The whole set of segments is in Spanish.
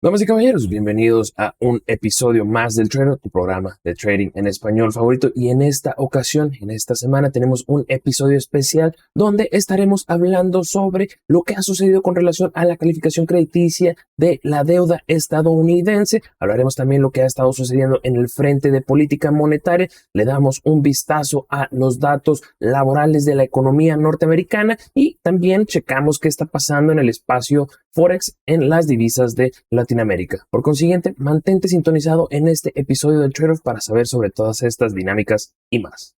Damas y caballeros, bienvenidos a un episodio más del Trader, tu programa de trading en español favorito. Y en esta ocasión, en esta semana, tenemos un episodio especial donde estaremos hablando sobre lo que ha sucedido con relación a la calificación crediticia de la deuda estadounidense. Hablaremos también lo que ha estado sucediendo en el frente de política monetaria. Le damos un vistazo a los datos laborales de la economía norteamericana y también checamos qué está pasando en el espacio Forex en las divisas de Latinoamérica. Por consiguiente, mantente sintonizado en este episodio del Trade-off para saber sobre todas estas dinámicas y más.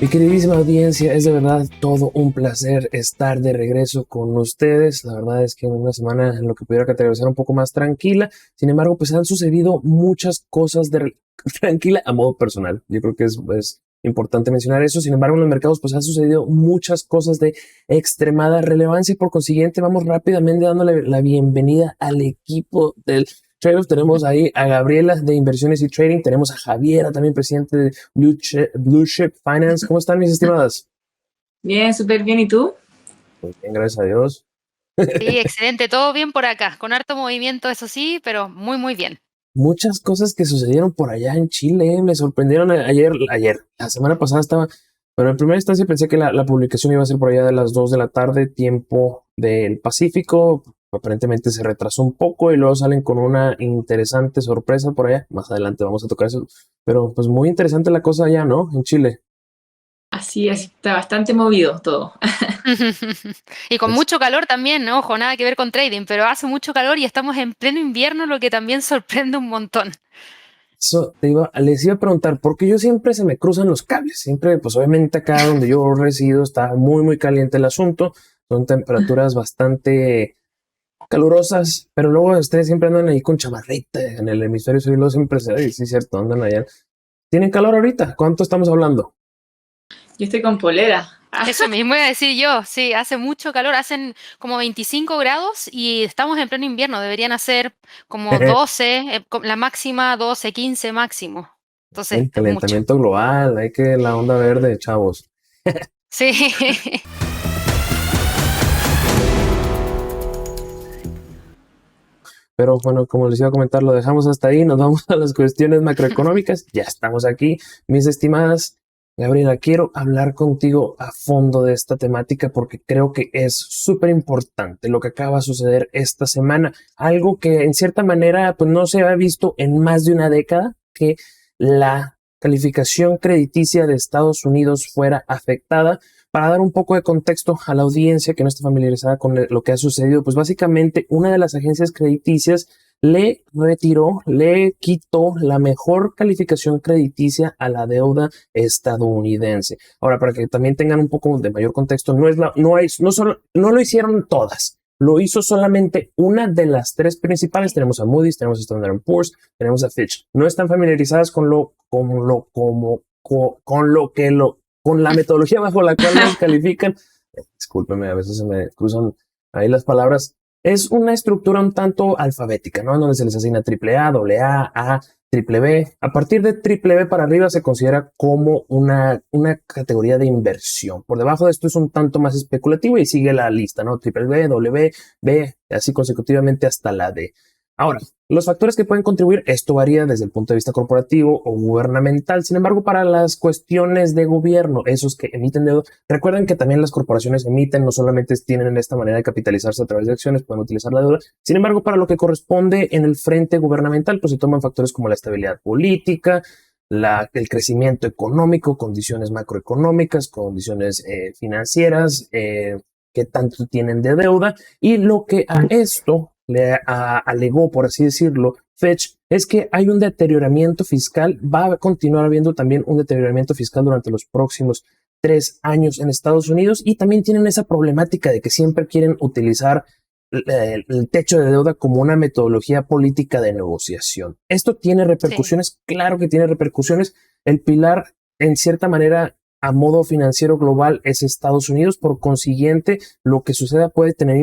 Mi queridísima audiencia, es de verdad todo un placer estar de regreso con ustedes. La verdad es que en una semana en lo que pudiera categorizar un poco más tranquila. Sin embargo, pues han sucedido muchas cosas tranquila a modo personal. Yo creo que es importante mencionar eso. Sin embargo, en los mercados pues han sucedido muchas cosas de extremada relevancia. Por consiguiente, vamos rápidamente dándole la bienvenida al equipo del Trade-off. Tenemos ahí a Gabriela de Inversiones y Trading. Tenemos a Javiera, también presidente de Blue Chip Finance. ¿Cómo están, mis estimadas? Bien, súper bien. ¿Y tú? Muy bien, gracias a Dios. Sí, excelente, todo bien por acá, con harto movimiento, eso sí, pero muy, muy bien. Muchas cosas que sucedieron por allá en Chile, me sorprendieron ayer, la semana pasada estaba, pero en primera instancia pensé que la publicación iba a ser por allá de las 2 de la tarde, tiempo del Pacífico. Aparentemente se retrasó un poco y luego salen con una interesante sorpresa por allá. Más adelante vamos a tocar eso, pero pues muy interesante la cosa allá, ¿no? En Chile. Así es, está bastante movido todo. Y con Es- mucho calor también, ¿no? Ojo, nada que ver con trading, pero hace mucho calor y estamos en pleno invierno, lo que también sorprende un montón. Eso les iba a preguntar, porque yo siempre se me cruzan los cables, siempre, pues obviamente acá donde yo resido está muy, muy caliente el asunto, son temperaturas bastante calurosas, pero luego ustedes siempre andan ahí con chamarrita en el hemisferio sur, y luego siempre se, ay, sí, cierto, andan allá. ¿Tienen calor ahorita? ¿Cuánto estamos hablando? Yo estoy con polera. Eso mismo iba a decir yo, sí, hace mucho calor, hacen como 25 grados y estamos en pleno invierno, deberían hacer como 12, la máxima 12, 15 máximo. Entonces, El es mucho. calentamiento global, hay que la onda verde, chavos. Sí. Pero bueno, como les iba a comentar, lo dejamos hasta ahí, nos vamos a las cuestiones macroeconómicas, ya estamos aquí, mis estimadas. Gabriela, quiero hablar contigo a fondo de esta temática porque creo que es súper importante lo que acaba de suceder esta semana, algo que en cierta manera pues no se ha visto en más de una década, que la calificación crediticia de Estados Unidos fuera afectada. Para dar un poco de contexto a la audiencia que no está familiarizada con lo que ha sucedido, pues básicamente una de las agencias crediticias le retiró, le quitó la mejor calificación crediticia a la deuda estadounidense. Ahora, para que también tengan un poco de mayor contexto, no lo hicieron todas. Lo hizo solamente una de las tres principales. Tenemos a Moody's, tenemos a Standard Poor's, tenemos a Fitch. No están familiarizadas con la metodología bajo la cual los califican. Discúlpeme, a veces se me cruzan ahí las palabras. Es una estructura un tanto alfabética, ¿no? En donde se les asigna triple A, doble A, triple B. A partir de triple B para arriba se considera como una categoría de inversión. Por debajo de esto es un tanto más especulativo y sigue la lista, ¿no? Triple B, doble B, B, así consecutivamente hasta la D. Ahora, los factores que pueden contribuir, esto varía desde el punto de vista corporativo o gubernamental. Sin embargo, para las cuestiones de gobierno, esos que emiten deuda, recuerden que también las corporaciones emiten, no solamente tienen esta manera de capitalizarse a través de acciones, pueden utilizar la deuda. Sin embargo, para lo que corresponde en el frente gubernamental, pues se toman factores como la estabilidad política, el crecimiento económico, condiciones macroeconómicas, condiciones financieras, qué tanto tienen de deuda, y lo que a esto alegó, por así decirlo, Fitch, es que hay un deterioramiento fiscal, va a continuar habiendo también un deterioramiento fiscal durante los próximos 3 años en Estados Unidos, y también tienen esa problemática de que siempre quieren utilizar el techo de deuda como una metodología política de negociación. Esto tiene Sí. repercusiones, claro que tiene repercusiones. El pilar, en cierta manera, a modo financiero global es Estados Unidos. Por consiguiente, lo que suceda puede tener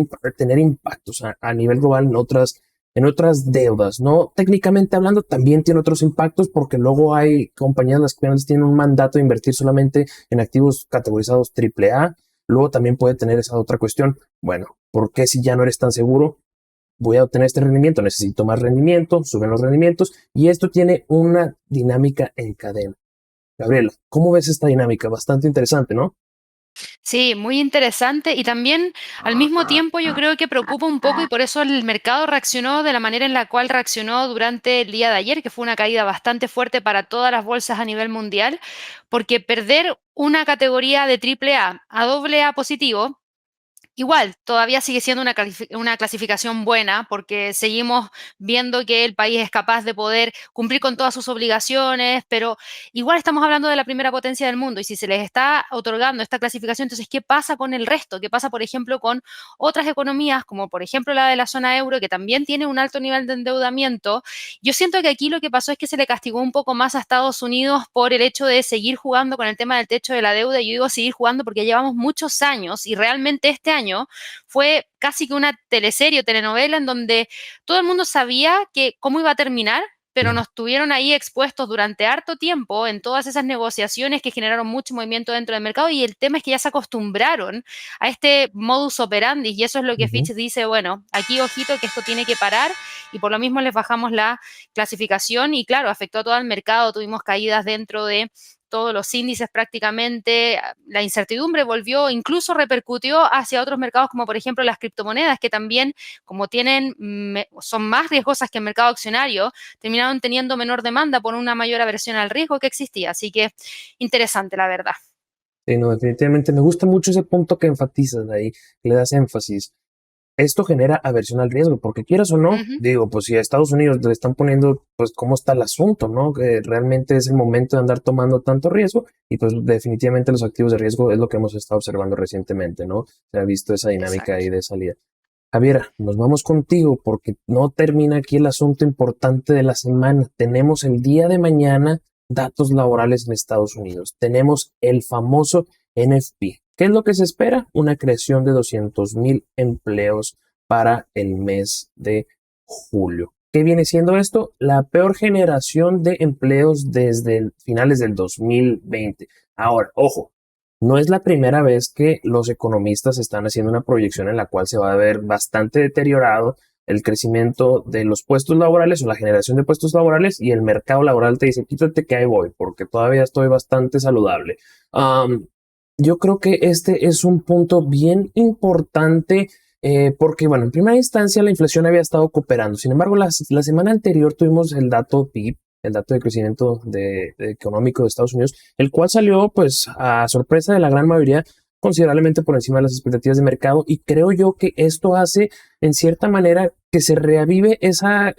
impactos a nivel global en otras deudas, ¿no? Técnicamente hablando, también tiene otros impactos porque luego hay compañías las cuales tienen un mandato de invertir solamente en activos categorizados AAA. Luego también puede tener esa otra cuestión. Bueno, ¿por qué si ya no eres tan seguro? Voy a obtener este rendimiento, necesito más rendimiento, suben los rendimientos y esto tiene una dinámica en cadena. Gabriela, ¿cómo ves esta dinámica? Bastante interesante, ¿no? Sí, muy interesante y también al mismo tiempo yo creo que preocupa un poco y por eso el mercado reaccionó de la manera en la cual reaccionó durante el día de ayer, que fue una caída bastante fuerte para todas las bolsas a nivel mundial, porque perder una categoría de triple a doble A positivo. Igual, todavía sigue siendo una clasificación buena porque seguimos viendo que el país es capaz de poder cumplir con todas sus obligaciones, pero igual estamos hablando de la primera potencia del mundo y si se les está otorgando esta clasificación, entonces, ¿qué pasa con el resto? ¿Qué pasa, por ejemplo, con otras economías como, por ejemplo, la de la zona euro, que también tiene un alto nivel de endeudamiento? Yo siento que aquí lo que pasó es que se le castigó un poco más a Estados Unidos por el hecho de seguir jugando con el tema del techo de la deuda. Yo digo seguir jugando porque llevamos muchos años y realmente este año fue casi que una teleserie o telenovela en donde todo el mundo sabía que cómo iba a terminar, pero nos tuvieron ahí expuestos durante harto tiempo en todas esas negociaciones que generaron mucho movimiento dentro del mercado y el tema es que ya se acostumbraron a este modus operandi y eso es lo que Ujú. Fitch dice, bueno, aquí ojito que esto tiene que parar y por lo mismo les bajamos la clasificación y claro, afectó a todo el mercado, tuvimos caídas dentro de todos los índices prácticamente, la incertidumbre volvió, incluso repercutió hacia otros mercados como por ejemplo las criptomonedas que también como son más riesgosas que el mercado accionario, terminaron teniendo menor demanda por una mayor aversión al riesgo que existía. Así que interesante, la verdad. Sí, no, definitivamente me gusta mucho ese punto que enfatizas ahí, que le das énfasis. Esto genera aversión al riesgo, porque quieras o no, Ujú. digo, pues si a Estados Unidos le están poniendo, pues cómo está el asunto, ¿no? Que realmente es el momento de andar tomando tanto riesgo y pues definitivamente los activos de riesgo es lo que hemos estado observando recientemente, ¿no? Se ha visto esa dinámica ahí Exacto. de salida. Javier, nos vamos contigo porque no termina aquí el asunto importante de la semana. Tenemos el día de mañana datos laborales en Estados Unidos. Tenemos el famoso NFP. ¿Qué es lo que se espera? Una creación de 200,000 empleos para el mes de julio. ¿Qué viene siendo esto? La peor generación de empleos desde finales del 2020. Ahora, ojo, no es la primera vez que los economistas están haciendo una proyección en la cual se va a ver bastante deteriorado el crecimiento de los puestos laborales o la generación de puestos laborales y el mercado laboral te dice, quítate que ahí voy, porque todavía estoy bastante saludable. Um, yo creo que este es un punto bien importante porque, bueno, en primera instancia la inflación había estado cooperando. Sin embargo, la semana anterior tuvimos el dato PIB, el dato de crecimiento económico de Estados Unidos, el cual salió pues a sorpresa de la gran mayoría considerablemente por encima de las expectativas de mercado y creo yo que esto hace en cierta manera que se reavive esa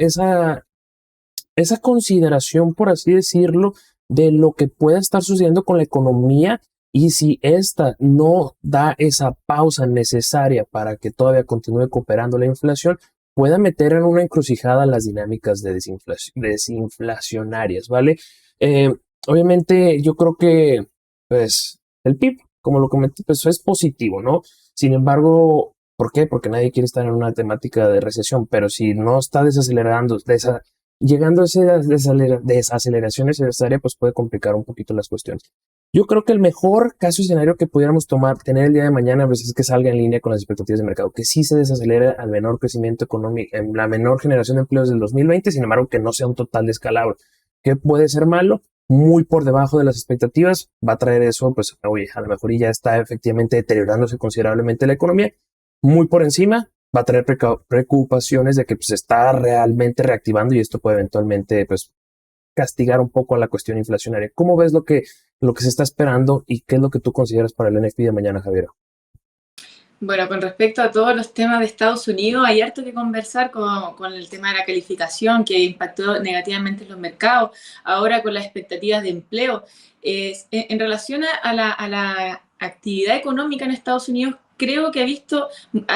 consideración, por así decirlo, de lo que pueda estar sucediendo con la economía y si esta no da esa pausa necesaria para que todavía continúe cooperando la inflación, pueda meter en una encrucijada las dinámicas de desinflacionarias, ¿vale? Eh, obviamente yo creo que pues el PIB, como lo comenté, pues es positivo, ¿no? Sin embargo, ¿por qué? Porque nadie quiere estar en una temática de recesión, pero si no está desacelerando, llegando a esa desaceleración necesaria, pues puede complicar un poquito las cuestiones. Yo creo que el mejor caso escenario que pudiéramos tener el día de mañana, pues es que salga en línea con las expectativas de mercado, que sí se desacelere al menor crecimiento económico, en la menor generación de empleos del 2020, sin embargo, que no sea un total descalabro. ¿Qué puede ser malo? Muy por debajo de las expectativas, va a traer eso, pues, oye, a lo mejor ya está efectivamente deteriorándose considerablemente la economía. Muy por encima, va a traer preocupaciones de que pues, se está realmente reactivando y esto puede eventualmente pues, castigar un poco a la cuestión inflacionaria. ¿Cómo ves lo que se está esperando y qué es lo que tú consideras para el NFP de mañana, Javier? Bueno, con respecto a todos los temas de Estados Unidos, hay harto que conversar con el tema de la calificación que impactó negativamente en los mercados, ahora con las expectativas de empleo. En relación a la actividad económica en Estados Unidos, creo que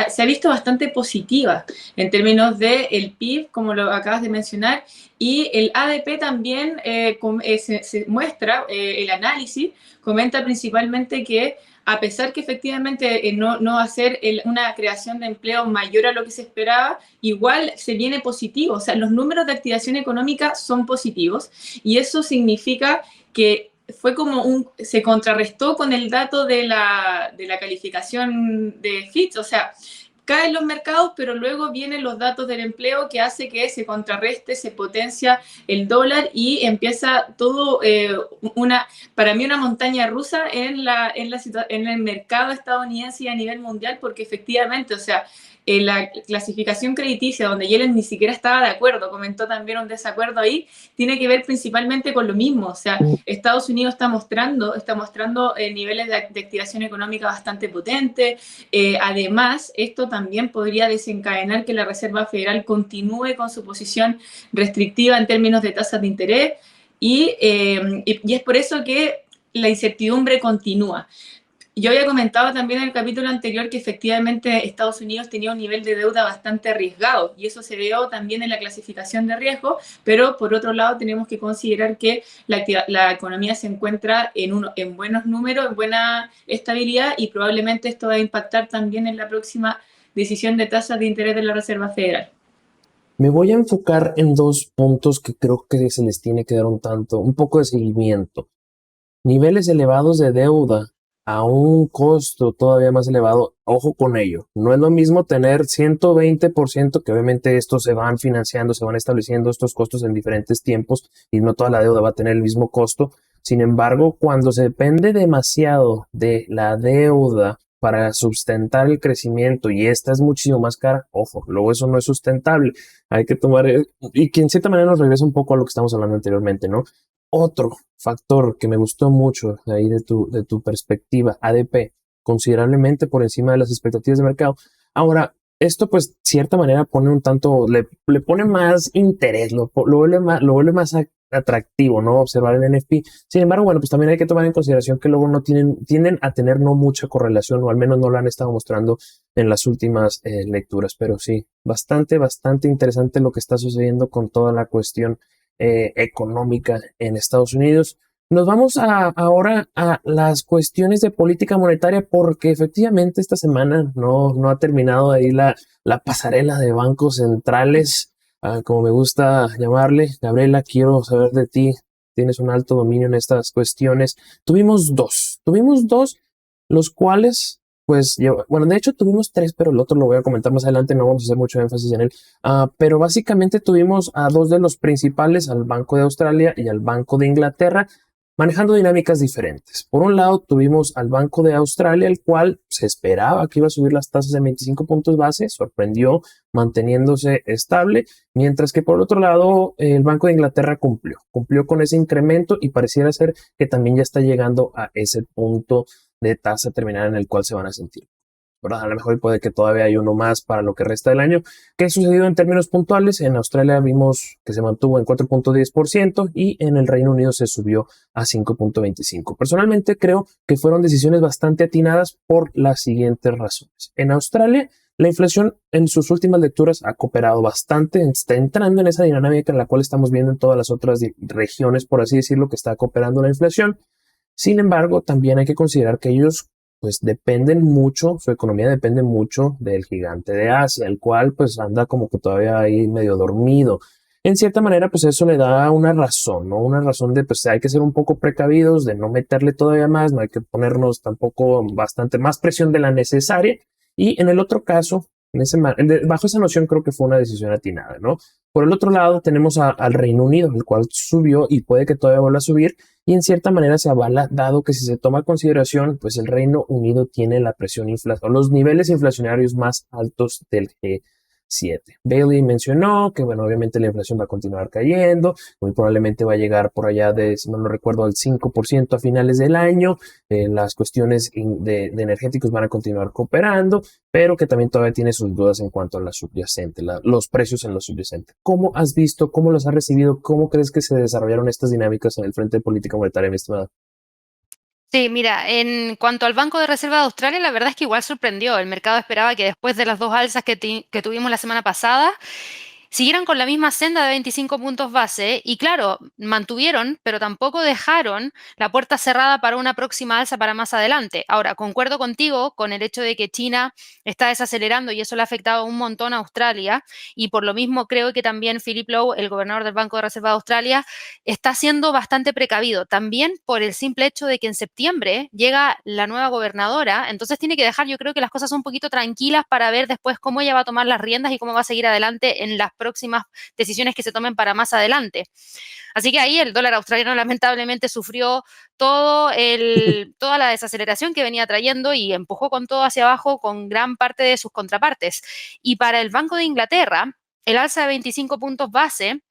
se ha visto bastante positiva en términos del PIB, como lo acabas de mencionar, y el ADP también se muestra, el análisis comenta principalmente que a pesar que efectivamente no va a ser una creación de empleo mayor a lo que se esperaba, igual se viene positivo. O sea, los números de activación económica son positivos y eso significa que fue como se contrarrestó con el dato de la calificación de Fitch. O sea, caen los mercados, pero luego vienen los datos del empleo que hace que se contrarreste, se potencia el dólar y empieza todo para mí una montaña rusa en el mercado estadounidense y a nivel mundial, porque efectivamente, o sea, la clasificación crediticia, donde Yellen ni siquiera estaba de acuerdo, comentó también un desacuerdo ahí, tiene que ver principalmente con lo mismo. O sea, Estados Unidos está mostrando niveles de activación económica bastante potentes. Además, esto también podría desencadenar que la Reserva Federal continúe con su posición restrictiva en términos de tasas de interés y es por eso que la incertidumbre continúa. Yo había comentado también en el capítulo anterior que efectivamente Estados Unidos tenía un nivel de deuda bastante arriesgado y eso se vio también en la clasificación de riesgo, pero por otro lado tenemos que considerar que la economía se encuentra en buenos números, en buena estabilidad y probablemente esto va a impactar también en la próxima decisión de tasas de interés de la Reserva Federal. Me voy a enfocar en dos puntos que creo que se les tiene que dar un poco de seguimiento. Niveles elevados de deuda a un costo todavía más elevado, ojo con ello. No es lo mismo tener 120%, que obviamente estos se van financiando, se van estableciendo estos costos en diferentes tiempos y no toda la deuda va a tener el mismo costo. Sin embargo, cuando se depende demasiado de la deuda para sustentar el crecimiento y esta es muchísimo más cara, ojo, luego eso no es sustentable. Hay que tomar, y que en cierta manera nos regresa un poco a lo que estamos hablando anteriormente, ¿no? Otro factor que me gustó mucho ahí de tu perspectiva, ADP, considerablemente por encima de las expectativas de mercado. Ahora, esto pues cierta manera pone un tanto, le pone más interés, lo vuelve más atractivo, ¿no? Observar el NFP. Sin embargo, bueno, pues también hay que tomar en consideración que luego tienden a tener no mucha correlación, o al menos no la han estado mostrando en las últimas lecturas, pero sí, bastante interesante lo que está sucediendo con toda la cuestión económica en Estados Unidos. Nos vamos ahora a las cuestiones de política monetaria porque efectivamente esta semana no ha terminado ahí la pasarela de bancos centrales, como me gusta llamarle. Gabriela, quiero saber de ti. Tienes un alto dominio en estas cuestiones. Tuvimos dos, los cuales pues bueno, de hecho tuvimos tres, pero el otro lo voy a comentar más adelante, no vamos a hacer mucho énfasis en él. Pero básicamente tuvimos a dos de los principales, al Banco de Australia y al Banco de Inglaterra, manejando dinámicas diferentes. Por un lado, tuvimos al Banco de Australia, el cual se esperaba que iba a subir las tasas de 25 puntos base, sorprendió manteniéndose estable, mientras que por el otro lado, el Banco de Inglaterra cumplió con ese incremento y pareciera ser que también ya está llegando a ese punto de tasa terminal en el cual se van a sentir. ¿Verdad? A lo mejor puede que todavía hay uno más para lo que resta del año. ¿Qué ha sucedido en términos puntuales? En Australia vimos que se mantuvo en 4.10% y en el Reino Unido se subió a 5.25%. Personalmente creo que fueron decisiones bastante atinadas por las siguientes razones. En Australia, la inflación en sus últimas lecturas ha cooperado bastante, está entrando en esa dinámica en la cual estamos viendo en todas las otras regiones, por así decirlo, que está cooperando la inflación. Sin embargo, también hay que considerar que ellos pues dependen mucho, su economía depende mucho del gigante de Asia, el cual pues anda como que todavía ahí medio dormido. En cierta manera pues eso le da una razón, ¿no? Una razón de pues hay que ser un poco precavidos, de no meterle todavía más, no hay que ponernos tampoco bastante más presión de la necesaria. Y en el otro caso, bajo esa noción creo que fue una decisión atinada, ¿no? Por el otro lado tenemos al Reino Unido, el cual subió y puede que todavía vuelva a subir y en cierta manera se avala dado que si se toma en consideración, pues el Reino Unido tiene la presión inflacionaria, los niveles inflacionarios más altos del G7. Bailey mencionó que, bueno, obviamente la inflación va a continuar cayendo, muy probablemente va a llegar por allá de, si no recuerdo, al 5% a finales del año, las cuestiones de energéticos van a continuar cooperando, pero que también todavía tiene sus dudas en cuanto a la subyacente, los precios en lo subyacente. ¿Cómo has visto, cómo los has recibido, cómo crees que se desarrollaron estas dinámicas en el frente de política monetaria, mi estimada? Sí, mira, en cuanto al Banco de Reserva de Australia, la verdad es que igual sorprendió. El mercado esperaba que después de las dos alzas que tuvimos la semana pasada, siguieran con la misma senda de 25 puntos base y claro, mantuvieron, pero tampoco dejaron la puerta cerrada para una próxima alza para más adelante. Ahora, concuerdo contigo con el hecho de que China está desacelerando y eso le ha afectado un montón a Australia y por lo mismo creo que también Philip Lowe, el gobernador del Banco de Reserva de Australia, está siendo bastante precavido. También por el simple hecho de que en septiembre llega la nueva gobernadora, entonces tiene que dejar, yo creo que las cosas un poquito tranquilas para ver después cómo ella va a tomar las riendas y cómo va a seguir adelante en las próximas decisiones que se tomen para más adelante. Así que ahí el dólar australiano lamentablemente sufrió toda la desaceleración que venía trayendo y empujó con todo hacia abajo con gran parte de sus contrapartes. Y para el Banco de Inglaterra, el alza de 25 puntos base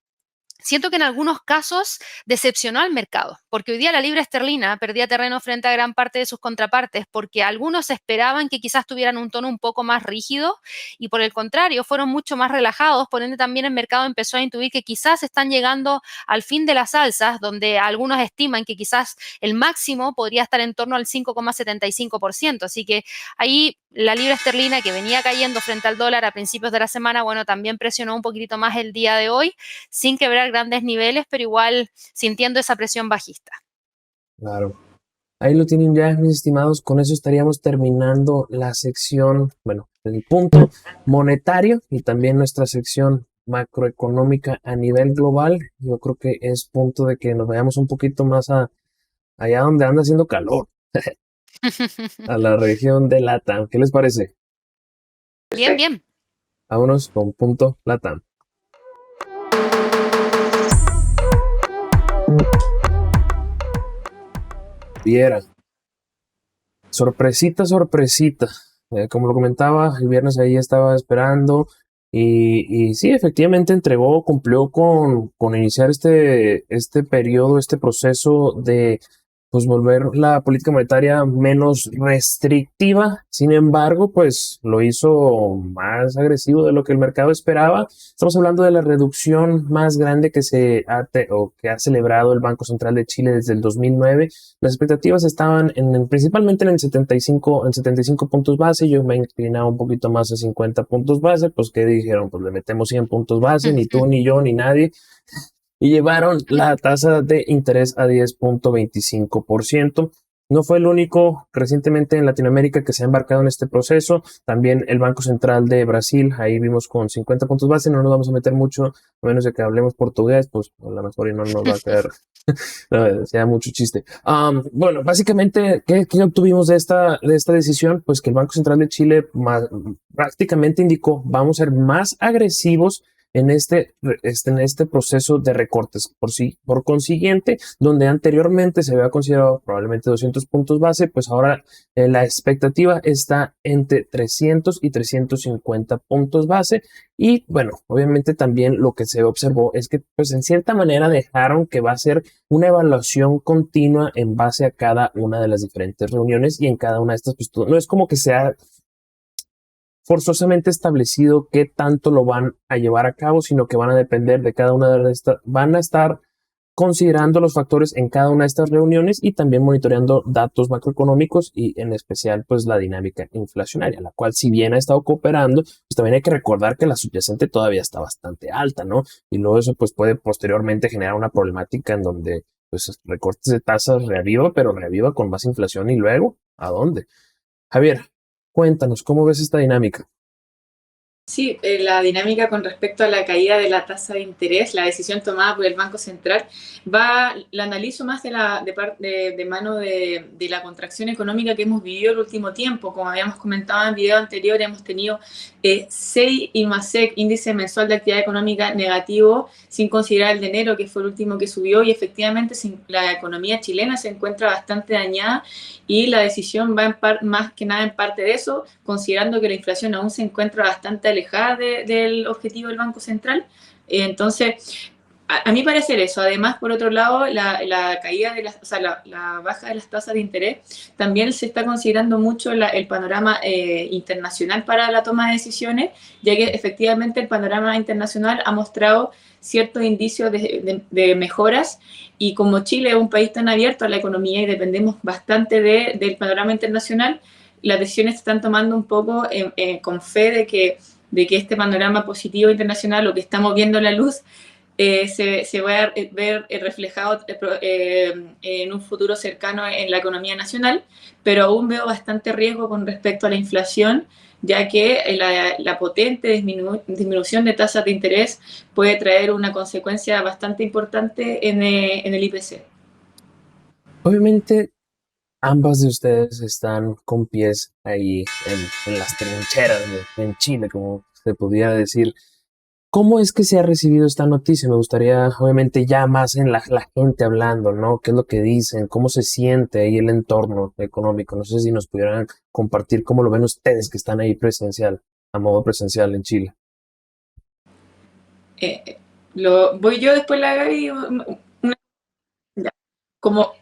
siento que en algunos casos decepcionó al mercado, porque hoy día la libra esterlina perdía terreno frente a gran parte de sus contrapartes, porque algunos esperaban que quizás tuvieran un tono un poco más rígido y por el contrario fueron mucho más relajados, por ende también el mercado empezó a intuir que quizás están llegando al fin de las alzas, donde algunos estiman que quizás el máximo podría estar en torno al 5,75%, así que ahí la libra esterlina que venía cayendo frente al dólar a principios de la semana, bueno, también presionó un poquitito más el día de hoy, sin quebrar grandes niveles, pero igual sintiendo esa presión bajista. Claro. Ahí lo tienen ya, mis estimados. Con eso estaríamos terminando la sección, bueno, el punto monetario y también nuestra sección macroeconómica a nivel global. Yo creo que es punto de que nos vayamos un poquito más allá donde anda haciendo calor, a la región de LATAM. ¿Qué les parece? Bien, bien. Vámonos con punto LATAM. Viera. Sorpresita, sorpresita. Como lo comentaba, el viernes ahí estaba esperando y sí, efectivamente entregó, cumplió con iniciar este periodo, este proceso de pues volver la política monetaria menos restrictiva. Sin embargo, pues lo hizo más agresivo de lo que el mercado esperaba. Estamos hablando de la reducción más grande que ha celebrado el Banco Central de Chile desde el 2009. Las expectativas estaban principalmente en 75 puntos base. Yo me inclinaba un poquito más a 50 puntos base. Pues, ¿qué dijeron? Pues le metemos 100 puntos base, ni tú, ni yo, ni nadie. Y llevaron la tasa de interés a 10.25%. No fue el único recientemente en Latinoamérica que se ha embarcado en este proceso. También el Banco Central de Brasil, ahí vimos con 50 puntos base. No nos vamos a meter mucho, a menos de que hablemos portugués, pues a lo mejor y no nos va a caer. No, sea mucho chiste. Bueno, básicamente, ¿qué obtuvimos de esta decisión? Pues que el Banco Central de Chile prácticamente indicó, vamos a ser más agresivos en este proceso de recortes. Por consiguiente, donde anteriormente se había considerado probablemente 200 puntos base, pues ahora la expectativa está entre 300 y 350 puntos base. Y bueno, obviamente también lo que se observó es que pues en cierta manera dejaron que va a ser una evaluación continua en base a cada una de las diferentes reuniones y en cada una de estas, pues no es como que sea forzosamente establecido qué tanto lo van a llevar a cabo, sino que van a depender de cada una de estas, van a estar considerando los factores en cada una de estas reuniones y también monitoreando datos macroeconómicos y en especial pues la dinámica inflacionaria, la cual si bien ha estado cooperando, pues también hay que recordar que la subyacente todavía está bastante alta, ¿no? Y luego eso pues puede posteriormente generar una problemática en donde pues recortes de tasas reaviva, pero reaviva con más inflación y luego, ¿a dónde? Javier, cuéntanos, ¿cómo ves esta dinámica? Sí, la dinámica con respecto a la caída de la tasa de interés, la decisión tomada por el Banco Central, la analizo más de mano de la contracción económica que hemos vivido el último tiempo. Como habíamos comentado en video anterior, hemos tenido 6 IMASEC, índice mensual de actividad económica negativo, sin considerar el de enero, que fue el último que subió, y efectivamente la economía chilena se encuentra bastante dañada y la decisión va más que nada en parte de eso, considerando que la inflación aún se encuentra bastante alejada del objetivo del Banco Central. Entonces, a mi parecer eso. Además, por otro lado, la caída de o sea, la baja de las tasas de interés, también se está considerando mucho el panorama internacional para la toma de decisiones, ya que efectivamente el panorama internacional ha mostrado ciertos indicios de mejoras, y como Chile es un país tan abierto a la economía y dependemos bastante del panorama internacional, las decisiones se están tomando un poco con fe de que este panorama positivo internacional, lo que estamos viendo a la luz, se va a ver reflejado en un futuro cercano en la economía nacional, pero aún veo bastante riesgo con respecto a la inflación, ya que la potente disminución de tasas de interés puede traer una consecuencia bastante importante en el IPC. Obviamente, ambas de ustedes están con pies ahí en las trincheras en Chile, como se podría decir. ¿Cómo es que se ha recibido esta noticia? Me gustaría, obviamente, ya más en la gente hablando, ¿no? ¿Qué es lo que dicen? ¿Cómo se siente ahí el entorno económico? No sé si nos pudieran compartir cómo lo ven ustedes que están ahí presencial, a modo presencial en Chile. Voy yo, después la Gaby. Como,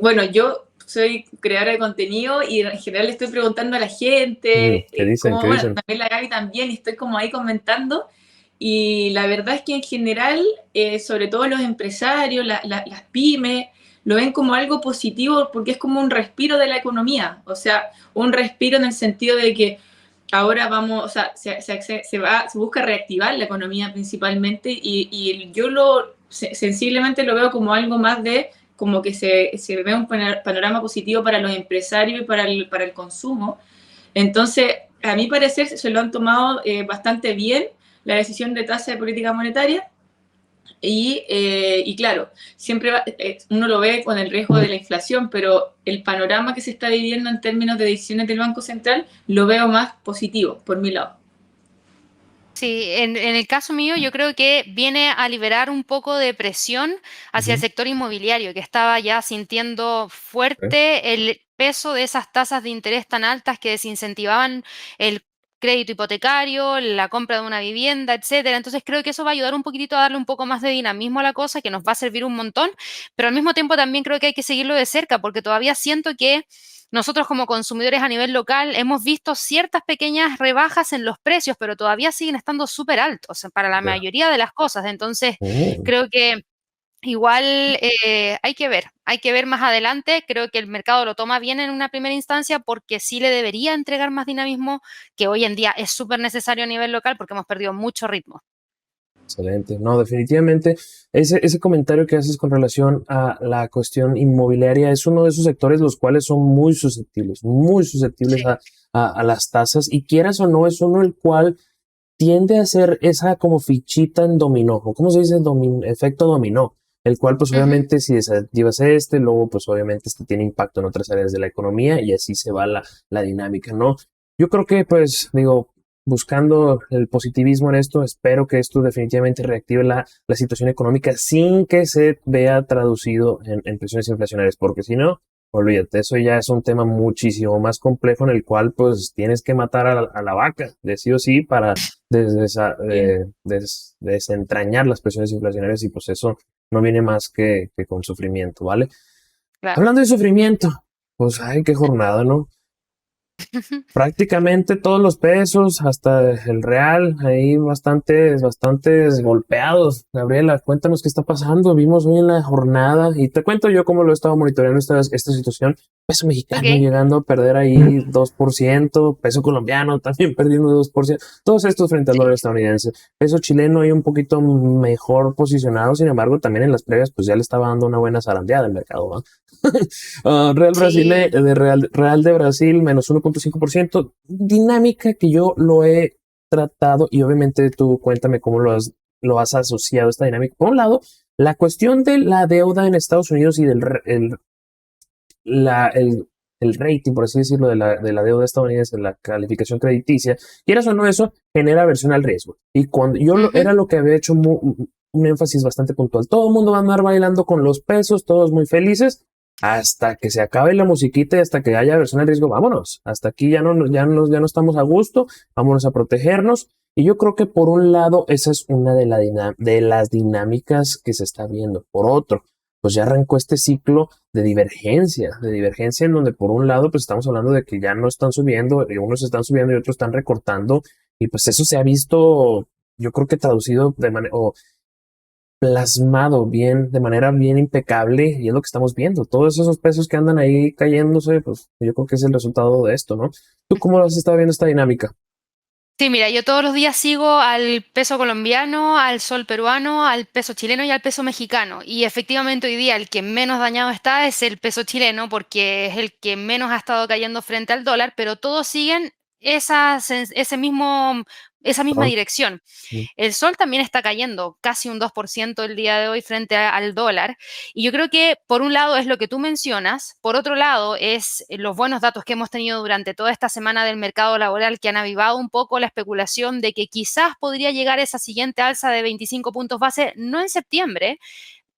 bueno, yo soy creadora de contenido y en general le estoy preguntando a la gente, ¿Qué dicen? como, ¿Qué bueno, dicen? también la Gaby también, y estoy como ahí comentando, y la verdad es que en general, sobre todo los empresarios, las pymes, lo ven como algo positivo porque es como un respiro de la economía, o sea, un respiro en el sentido de que ahora vamos, o sea, se busca reactivar la economía principalmente, y yo sensiblemente lo veo como algo más de como que se ve un panorama positivo para los empresarios y para el consumo. Entonces, a mi parecer, se lo han tomado bastante bien la decisión de tasa de política monetaria, y claro, siempre uno lo ve con el riesgo de la inflación, pero el panorama que se está viviendo en términos de decisiones del Banco Central lo veo más positivo, por mi lado. Sí, en el caso mío, yo creo que viene a liberar un poco de presión hacia el Ujú. sector inmobiliario, que estaba ya sintiendo Ok. fuerte el peso de esas tasas de interés tan altas que desincentivaban el crédito hipotecario, la compra de una vivienda, etcétera. Entonces creo que eso va a ayudar un poquitito a darle un poco más de dinamismo a la cosa, que nos va a servir un montón, pero al mismo tiempo también creo que hay que seguirlo de cerca, porque todavía siento que nosotros como consumidores a nivel local hemos visto ciertas pequeñas rebajas en los precios, pero todavía siguen estando súper altos para la Ya. mayoría de las cosas. Entonces, Mm. creo que igual hay que ver más adelante. Creo que el mercado lo toma bien en una primera instancia porque sí le debería entregar más dinamismo, que hoy en día es súper necesario a nivel local porque hemos perdido mucho ritmo. Excelente. No, definitivamente ese comentario que haces con relación a la cuestión inmobiliaria es uno de esos sectores los cuales son muy susceptibles Sí. a las tasas, y quieras o no, es uno el cual tiende a ser esa como fichita en dominó, o cómo se dice, efecto dominó, el cual pues Ujú. obviamente si desactivas luego pues obviamente tiene impacto en otras áreas de la economía y así se va la dinámica, ¿no? Yo creo que pues digo, buscando el positivismo en esto, espero que esto definitivamente reactive la situación económica sin que se vea traducido en presiones inflacionarias, porque si no, olvídate, eso ya es un tema muchísimo más complejo en el cual pues tienes que matar a la vaca, de sí o sí, para Sí, desentrañar las presiones inflacionarias, y pues eso no viene más que con sufrimiento, ¿vale? Claro. Hablando de sufrimiento, pues ay, qué jornada, ¿no? Prácticamente todos los pesos, hasta el real, ahí bastantes golpeados. Gabriela, cuéntanos qué está pasando. Vimos hoy en la jornada y te cuento yo cómo lo he estado monitoreando esta situación. Peso mexicano Ok. llegando a perder ahí 2%, peso colombiano también perdiendo 2%, todos estos frente al Sí. dólar estadounidense. Peso chileno ahí un poquito mejor posicionado, sin embargo, también en las previas pues ya le estaba dando una buena zarandeada al mercado, ¿va? Sí. Real de Brasil menos 1.5%. Dinámica que yo lo he tratado, y obviamente tú cuéntame cómo lo has asociado a esta dinámica. Por un lado, la cuestión de la deuda en Estados Unidos y la, el, el rating, por así decirlo, de la deuda estadounidense, la calificación crediticia, quieras o no, eso genera aversión al riesgo. Y cuando Ujú. era lo que había hecho un énfasis bastante puntual. Todo el mundo va a andar bailando con los pesos, todos muy felices, hasta que se acabe la musiquita y hasta que haya aversión al riesgo, vámonos. Hasta aquí ya no estamos a gusto, vámonos a protegernos. Y yo creo que por un lado esa es una de las dinámicas que se está viendo. Por otro, pues ya arrancó este ciclo de divergencia en donde por un lado pues estamos hablando de que ya no están subiendo, y unos están subiendo y otros están recortando, y pues eso se ha visto, yo creo que traducido de manera, o plasmado bien, de manera bien impecable, y es lo que estamos viendo. Todos esos pesos que andan ahí cayéndose, pues yo creo que es el resultado de esto, ¿no? ¿Tú cómo lo has estado viendo esta dinámica? Sí, mira, yo todos los días sigo al peso colombiano, al sol peruano, al peso chileno y al peso mexicano. Y efectivamente hoy día el que menos dañado está es el peso chileno porque es el que menos ha estado cayendo frente al dólar, pero todos siguen esa misma Perdón. dirección. Mm. El sol también está cayendo casi un 2% el día de hoy frente al dólar. Y yo creo que por un lado es lo que tú mencionas, por otro lado es los buenos datos que hemos tenido durante toda esta semana del mercado laboral que han avivado un poco la especulación de que quizás podría llegar esa siguiente alza de 25 puntos base, no en septiembre,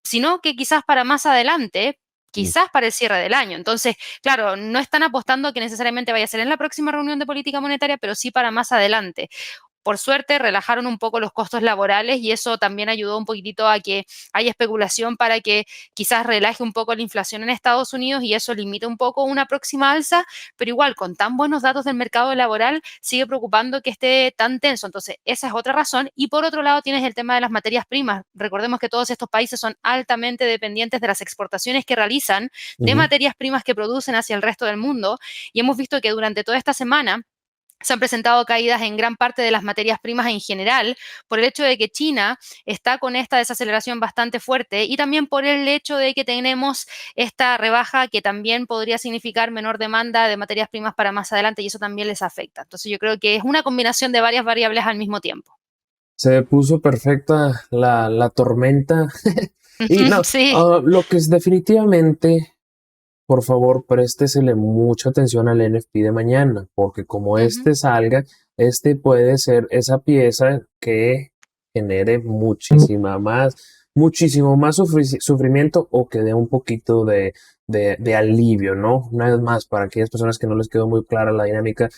sino que quizás para más adelante, Mm. quizás para el cierre del año. Entonces, claro, no están apostando a que necesariamente vaya a ser en la próxima reunión de política monetaria, pero sí para más adelante. Por suerte, relajaron un poco los costos laborales y eso también ayudó un poquitito a que haya especulación para que quizás relaje un poco la inflación en Estados Unidos y eso limita un poco una próxima alza, pero igual, con tan buenos datos del mercado laboral, sigue preocupando que esté tan tenso. Entonces, esa es otra razón. Y por otro lado, tienes el tema de las materias primas. Recordemos que todos estos países son altamente dependientes de las exportaciones que realizan, de Ujú. materias primas que producen hacia el resto del mundo. Y hemos visto que durante toda esta semana, se han presentado caídas en gran parte de las materias primas en general por el hecho de que China está con esta desaceleración bastante fuerte y también por el hecho de que tenemos esta rebaja que también podría significar menor demanda de materias primas para más adelante y eso también les afecta. Entonces yo creo que es una combinación de varias variables al mismo tiempo. Se puso perfecta la tormenta. Y no, Sí. lo que es definitivamente, por favor, préstesele mucha atención al NFP de mañana, porque como Ujú. este salga, este puede ser esa pieza que genere muchísimo más sufrimiento o que dé un poquito de alivio, ¿no? Una vez más, para aquellas personas que no les quedó muy clara la dinámica,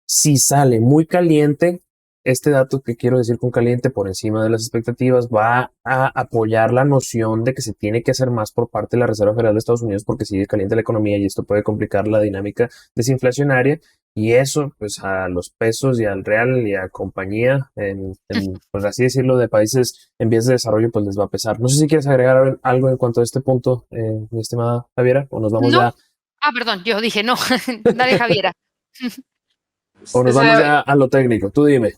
si sale muy caliente, este dato que quiero decir con caliente por encima de las expectativas va a apoyar la noción de que se tiene que hacer más por parte de la Reserva Federal de Estados Unidos porque sigue caliente la economía y esto puede complicar la dinámica desinflacionaria y eso pues a los pesos y al real y a compañía pues así decirlo de países en vías de desarrollo pues les va a pesar. No sé si quieres agregar algo en cuanto a este punto, mi estimada Javiera, o nos vamos No. ya, Ah, perdón, yo dije no. Dale, Javiera. o O nos vamos sea, ya a lo técnico. Tú dime.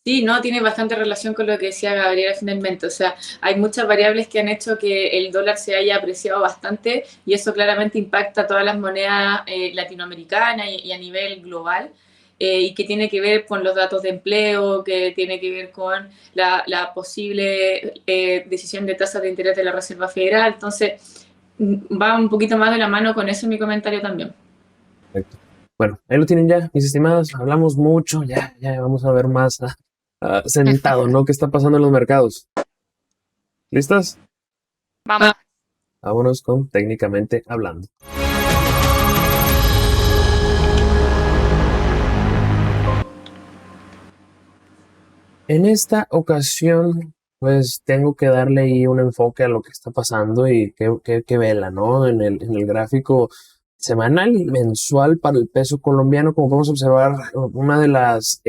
sí, no, tiene bastante relación con lo que decía Gabriela finalmente. O sea, hay muchas variables que han hecho que el dólar se haya apreciado bastante y eso claramente impacta a todas las monedas latinoamericanas y a nivel global. Y que tiene que ver con los datos de empleo, que tiene que ver con la posible decisión de tasas de interés de la Reserva Federal. Entonces, va un poquito más de la mano con eso en mi comentario también. Perfecto. Bueno, ahí lo tienen ya, mis estimados. Hablamos mucho, ya vamos a ver más sentado, ¿no? ¿Qué está pasando en los mercados? ¿Listas? Vamos. Vámonos con técnicamente hablando. En esta ocasión, pues tengo que darle ahí un enfoque a lo que está pasando y qué vela, ¿no? En el gráfico semanal y mensual para el peso colombiano, como podemos observar, una de las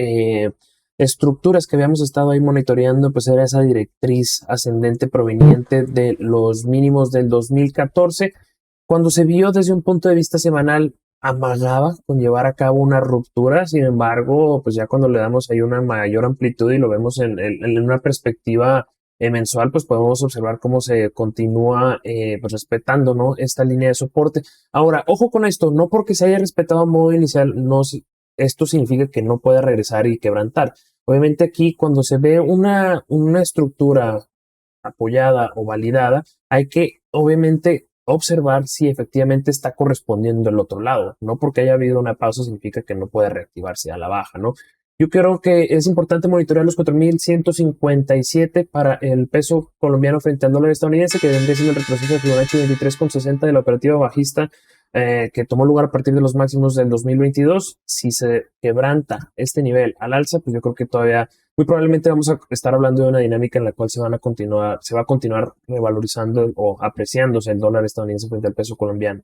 estructuras que habíamos estado ahí monitoreando, pues era esa directriz ascendente proveniente de los mínimos del 2014. Cuando se vio desde un punto de vista semanal, amagaba con llevar a cabo una ruptura, sin embargo, pues ya cuando le damos ahí una mayor amplitud y lo vemos en una perspectiva mensual, pues podemos observar cómo se continúa pues respetando, ¿no? Esta línea de soporte. Ahora, ojo con esto, no porque se haya respetado a modo inicial, no, esto significa que no puede regresar y quebrantar. Obviamente aquí cuando se ve una estructura apoyada o validada, hay que obviamente observar si efectivamente está correspondiendo el otro lado. No porque haya habido una pausa significa que no puede reactivarse a la baja, ¿no? Yo creo que es importante monitorear los 4.157 para el peso colombiano frente al dólar estadounidense, que vendría siendo el retroceso de Fibonacci 23,60 de la operativa bajista que tomó lugar a partir de los máximos del 2022. Si se quebranta este nivel al alza, pues yo creo que todavía muy probablemente vamos a estar hablando de una dinámica en la cual se va a continuar revalorizando o apreciándose el dólar estadounidense frente al peso colombiano.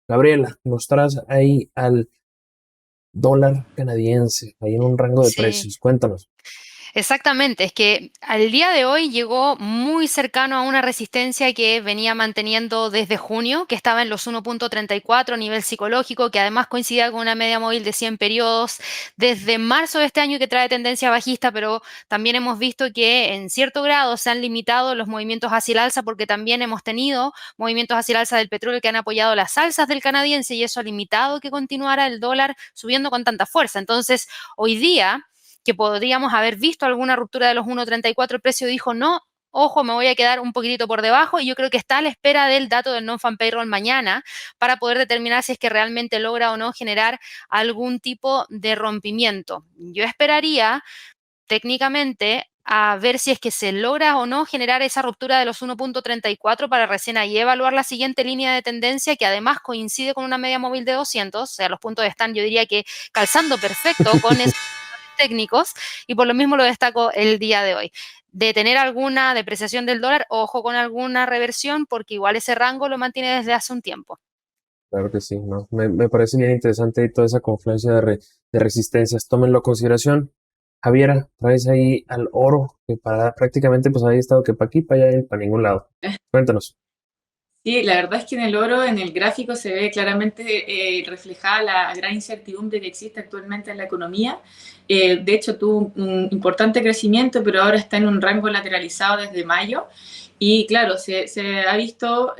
Gabriela, nos traes ahí al dólar canadiense, ahí en un rango de Sí. precios. Cuéntanos. Exactamente, es que al día de hoy llegó muy cercano a una resistencia que venía manteniendo desde junio, que estaba en los 1.34 a nivel psicológico, que además coincidía con una media móvil de 100 periodos desde marzo de este año que trae tendencia bajista, pero también hemos visto que en cierto grado se han limitado los movimientos hacia el alza porque también hemos tenido movimientos hacia el alza del petróleo que han apoyado las alzas del canadiense y eso ha limitado que continuara el dólar subiendo con tanta fuerza. Entonces, hoy día que podríamos haber visto alguna ruptura de los 1.34, el precio dijo no, ojo, me voy a quedar un poquitito por debajo y yo creo que está a la espera del dato del non-farm payroll mañana para poder determinar si es que realmente logra o no generar algún tipo de rompimiento. Yo esperaría técnicamente a ver si es que se logra o no generar esa ruptura de los 1.34 para recién ahí evaluar la siguiente línea de tendencia que además coincide con una media móvil de 200, o sea, los puntos están yo diría que calzando perfecto con esos técnicos y por lo mismo lo destaco el día de hoy. De tener alguna depreciación del dólar, ojo con alguna reversión porque igual ese rango lo mantiene desde hace un tiempo. Claro que sí, ¿no? Me parece bien interesante toda esa confluencia de resistencias. Tómenlo en consideración. Javiera, traes ahí al oro, que para prácticamente pues había estado que para aquí, para allá y para ningún lado. Cuéntanos. Sí, la verdad es que en el oro, en el gráfico, se ve claramente reflejada la gran incertidumbre que existe actualmente en la economía. De hecho, tuvo un importante crecimiento, pero ahora está en un rango lateralizado desde mayo. Y claro, se ha visto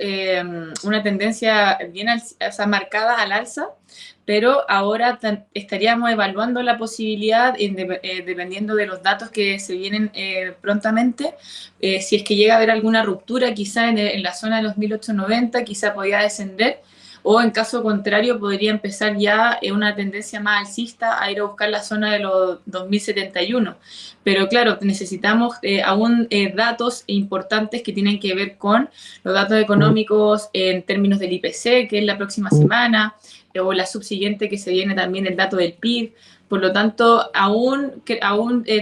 una tendencia bien o sea, marcada al alza, pero ahora estaríamos evaluando la posibilidad, dependiendo de los datos que se vienen prontamente, si es que llega a haber alguna ruptura quizá en la zona de los 1890, quizá podría descender, o en caso contrario podría empezar ya una tendencia más alcista a ir a buscar la zona de los 2071. Pero claro, necesitamos aún datos importantes que tienen que ver con los datos económicos en términos del IPC, que es la próxima semana, o la subsiguiente que se viene también el dato del PIB. Por lo tanto, aún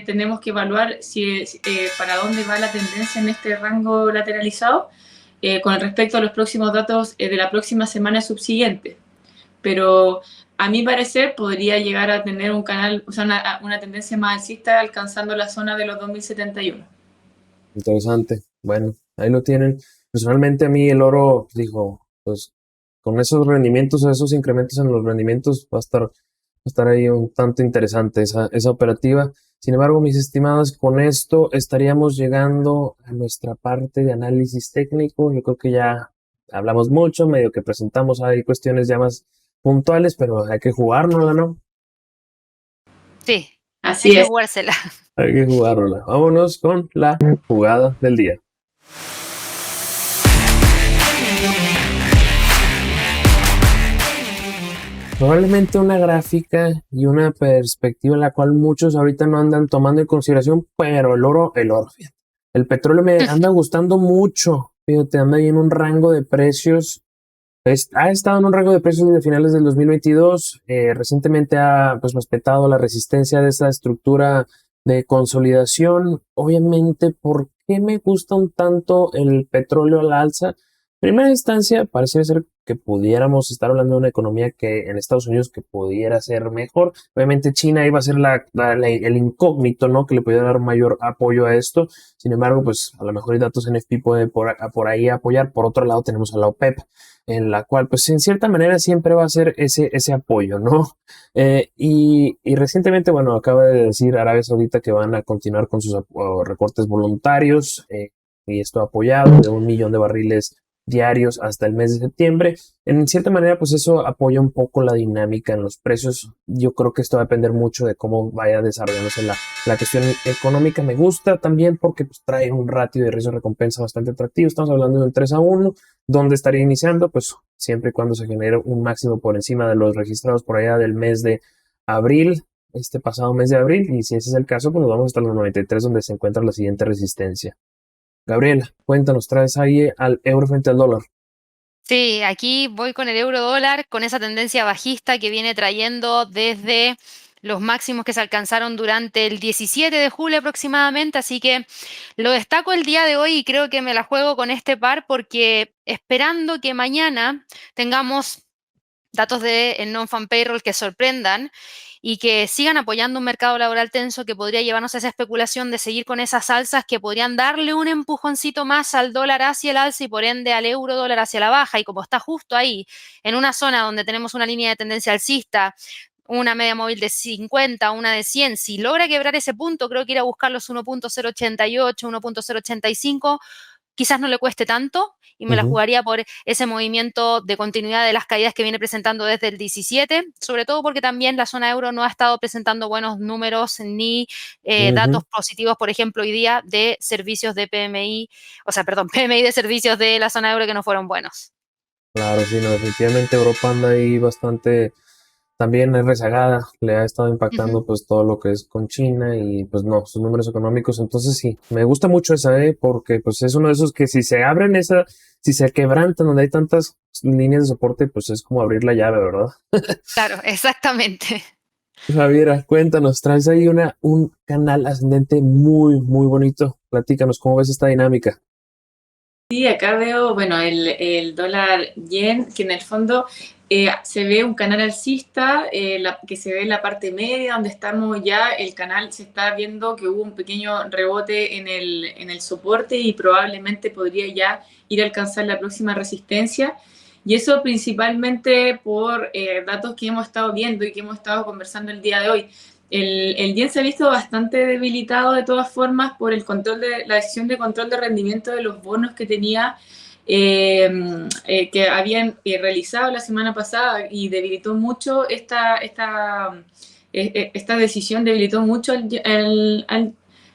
tenemos que evaluar para dónde va la tendencia en este rango lateralizado con respecto a los próximos datos de la próxima semana subsiguiente. Pero a mi parecer podría llegar a tener un canal, o sea, una tendencia más alcista alcanzando la zona de los 2071. Interesante. Bueno, ahí lo tienen. Personalmente a mí el oro, digo, pues con esos rendimientos, esos incrementos en los rendimientos, va a estar ahí un tanto interesante esa operativa. Sin embargo, mis estimados, con esto estaríamos llegando a nuestra parte de análisis técnico. Yo creo que ya hablamos mucho, medio que presentamos ahí cuestiones ya más puntuales, pero hay que jugárnosla, ¿no? Sí, Así hay que es. jugársela. Hay que jugárnosla. Vámonos con la jugada del día. Probablemente una gráfica y una perspectiva en la cual muchos ahorita no andan tomando en consideración, pero fíjate. El petróleo me anda gustando mucho, fíjate, anda ahí en un rango de precios, ha estado en un rango de precios desde finales del 2022, recientemente ha pues respetado la resistencia de esa estructura de consolidación. Obviamente, ¿por qué me gusta un tanto el petróleo al alza? Primera instancia, parece ser que pudiéramos estar hablando de una economía que en Estados Unidos que pudiera ser mejor. Obviamente China iba a ser el incógnito, ¿no? Que le pudiera dar mayor apoyo a esto. Sin embargo, pues a lo mejor hay datos NFP puede por ahí apoyar. Por otro lado tenemos a la OPEP, en la cual pues en cierta manera siempre va a ser ese apoyo, ¿no? Y recientemente, bueno, acaba de decir Arabia Saudita que van a continuar con sus recortes voluntarios y esto apoyado de 1 millón de barriles diarios hasta el mes de septiembre. En cierta manera, pues eso apoya un poco la dinámica en los precios. Yo creo que esto va a depender mucho de cómo vaya desarrollándose la cuestión económica. Me gusta también porque pues, trae un ratio de riesgo-recompensa bastante atractivo. Estamos hablando de un 3-1, donde estaría iniciando, pues siempre y cuando se genere un máximo por encima de los registrados por allá del mes de abril, este pasado mes de abril, y si ese es el caso, pues nos vamos hasta los 93, donde se encuentra la siguiente resistencia. Gabriela, cuéntanos, traes ahí al euro frente al dólar. Sí, aquí voy con el euro dólar, con esa tendencia bajista que viene trayendo desde los máximos que se alcanzaron durante el 17 de julio aproximadamente, así que lo destaco el día de hoy y creo que me la juego con este par porque esperando que mañana tengamos datos de non-farm payroll que sorprendan y que sigan apoyando un mercado laboral tenso que podría llevarnos a esa especulación de seguir con esas alzas que podrían darle un empujoncito más al dólar hacia el alza y por ende al euro dólar hacia la baja. Y como está justo ahí, en una zona donde tenemos una línea de tendencia alcista, una media móvil de 50, una de 100, si logra quebrar ese punto, creo que ir a buscar los 1.088, 1.085 quizás no le cueste tanto y me la Ujú, jugaría por ese movimiento de continuidad de las caídas que viene presentando desde el 17, sobre todo porque también la zona euro no ha estado presentando buenos números ni datos ujú. positivos, por ejemplo, hoy día de servicios de PMI, o sea, perdón, PMI de servicios de la zona euro que no fueron buenos. Claro, sí, no, definitivamente Europa anda ahí bastante, también es rezagada, le ha estado Ujú. impactando pues todo lo que es con China y pues no, sus números económicos, entonces sí, me gusta mucho esa, porque pues es uno de esos que si se abren esa, si se quebrantan donde hay tantas líneas de soporte, pues es como abrir la llave, ¿verdad? Claro, exactamente. Javiera, cuéntanos, traes ahí un canal ascendente muy, muy bonito, platícanos, ¿cómo ves esta dinámica? Sí, acá veo, bueno, el dólar yen, que en el fondo se ve un canal alcista, que se ve en la parte media, donde estamos ya, el canal se está viendo que hubo un pequeño rebote en el soporte y probablemente podría ya ir a alcanzar la próxima resistencia. Y eso principalmente por datos que hemos estado viendo y que hemos estado conversando el día de hoy. El yen se ha visto bastante debilitado de todas formas por el control de la decisión de control de rendimiento de los bonos que tenía que habían realizado la semana pasada y debilitó mucho esta decisión, debilitó mucho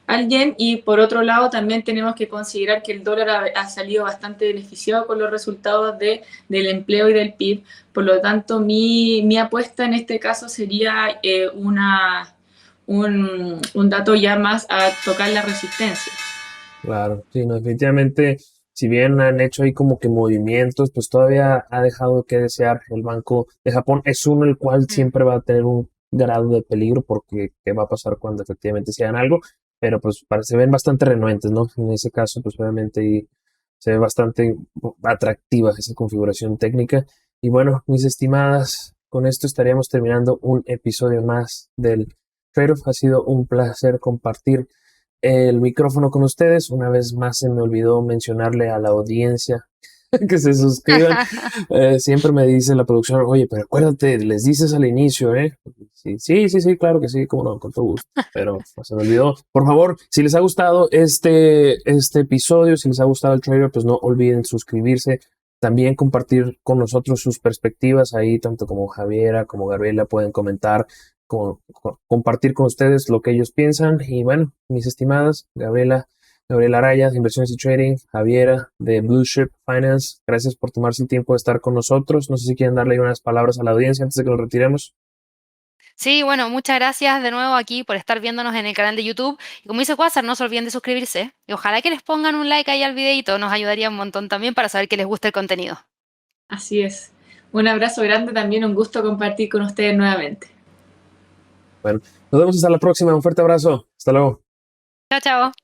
al yen y por otro lado también tenemos que considerar que el dólar ha salido bastante beneficiado con los resultados del empleo y del PIB. Por lo tanto, mi apuesta en este caso sería un dato ya más a tocar la resistencia. Claro, sí, no, definitivamente, si bien han hecho ahí como que movimientos, pues todavía ha dejado que desear. El Banco de Japón es uno el cual Mm. siempre va a tener un grado de peligro porque qué va a pasar cuando efectivamente se hagan algo, pero pues se ven bastante renuentes, ¿no? En ese caso, pues obviamente ahí se ve bastante atractiva esa configuración técnica. Y bueno, mis estimadas, con esto estaríamos terminando un episodio más del Trade-off. Ha sido un placer compartir el micrófono con ustedes. Una vez más se me olvidó mencionarle a la audiencia que se suscriban. Siempre me dice la producción, oye, pero acuérdate, les dices al inicio, ¿eh? Sí, sí, sí, sí, claro que sí, como no, con todo gusto. Pero pues, se me olvidó. Por favor, si les ha gustado este episodio, si les ha gustado el trailer, pues no olviden suscribirse. También compartir con nosotros sus perspectivas ahí, tanto como Javiera como Gabriela pueden comentar compartir con ustedes lo que ellos piensan. Y bueno, mis estimadas, Gabriela Araya de Inversiones y Trading, Javiera de Blue Chip Finance, gracias por tomarse el tiempo de estar con nosotros. No sé si quieren darle unas palabras a la audiencia antes de que nos retiremos. Sí, bueno, muchas gracias de nuevo aquí por estar viéndonos en el canal de YouTube. Y como dice Quasar, no se olviden de suscribirse. Y ojalá que les pongan un like ahí al videito, nos ayudaría un montón también para saber que les gusta el contenido. Así es. Un abrazo grande, también un gusto compartir con ustedes nuevamente. Bueno, nos vemos hasta la próxima. Un fuerte abrazo. Hasta luego. Chao, chao.